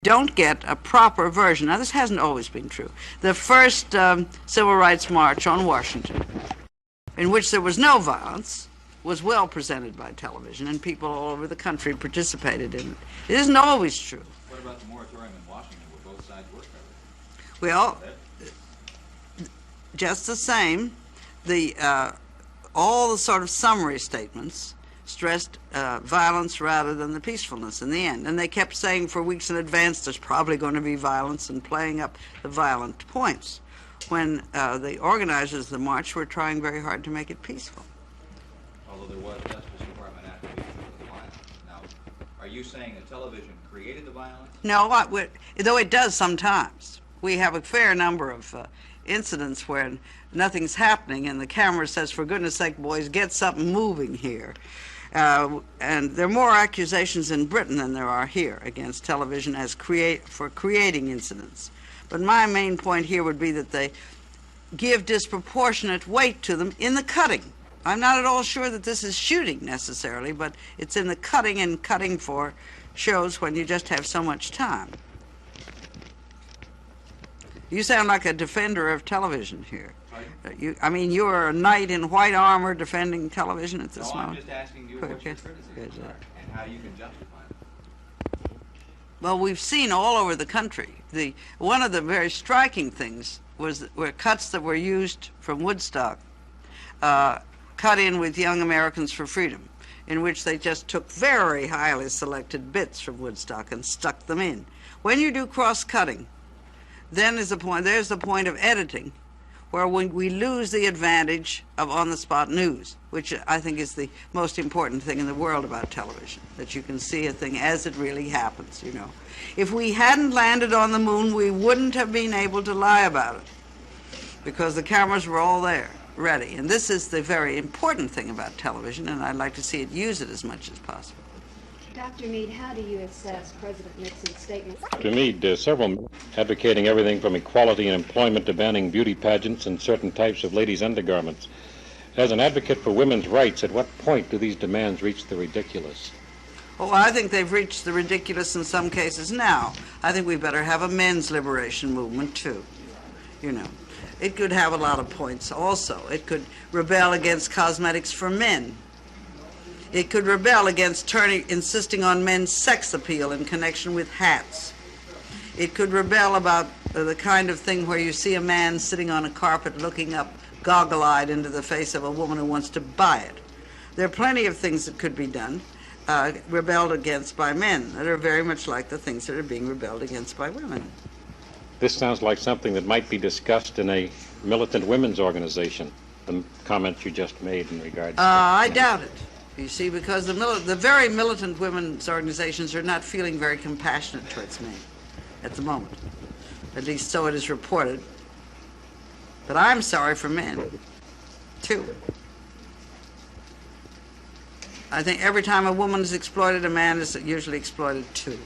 don't get a proper version. Now, this hasn't always been true. The first Civil Rights March on Washington, in which there was no violence, was well presented by television, and people all over the country participated in it. It isn't always true. What about the moratorium in Washington where both sides were covered? Well, just the same, all the sort of summary statements stressed violence rather than the peacefulness in the end. And they kept saying for weeks in advance there's probably going to be violence and playing up the violent points, when the organizers of the march were trying very hard to make it peaceful. Although there was Justice Department activity for the violence. Now, are you saying that television created the violence? No, though it does sometimes. We have a fair number of incidents where nothing's happening and the camera says, for goodness sake, boys, get something moving here. And there are more accusations in Britain than there are here against television as for creating incidents. But my main point here would be that they give disproportionate weight to them in the cutting. I'm not at all sure that this is shooting necessarily, but it's in the cutting, and cutting for shows when you just have so much time. You sound like a defender of television here. I mean, you are a knight in white armor defending television at this moment. I'm just asking you what your criticisms are and how you can justify them. Well, we've seen all over the country. One of the very striking things were cuts that were used from Woodstock, cut in with Young Americans for Freedom, in which they just took very highly selected bits from Woodstock and stuck them in. When you do cross-cutting, then there's the point of editing, where we lose the advantage of on-the-spot news, which I think is the most important thing in the world about television, that you can see a thing as it really happens, you know. If we hadn't landed on the moon, we wouldn't have been able to lie about it, because the cameras were all there, ready. And this is the very important thing about television, and I'd like to see it use it as much as possible. Dr. Mead, how do you assess President Nixon's statement? Dr. Mead, several advocating everything from equality in employment to banning beauty pageants and certain types of ladies' undergarments. As an advocate for women's rights, at what point do these demands reach the ridiculous? Oh, I think they've reached the ridiculous in some cases now. I think we better have a men's liberation movement, too. You know, it could have a lot of points also. It could rebel against cosmetics for men. It could rebel against insisting on men's sex appeal in connection with hats. It could rebel about the kind of thing where you see a man sitting on a carpet looking up goggle-eyed into the face of a woman who wants to buy it. There are plenty of things that could be done, rebelled against by men, that are very much like the things that are being rebelled against by women. This sounds like something that might be discussed in a militant women's organization, the comments you just made in regards to... I doubt it. You see, because the very militant women's organizations are not feeling very compassionate towards me at the moment. At least so it is reported. But I'm sorry for men, too. I think every time a woman is exploited, a man is usually exploited, too.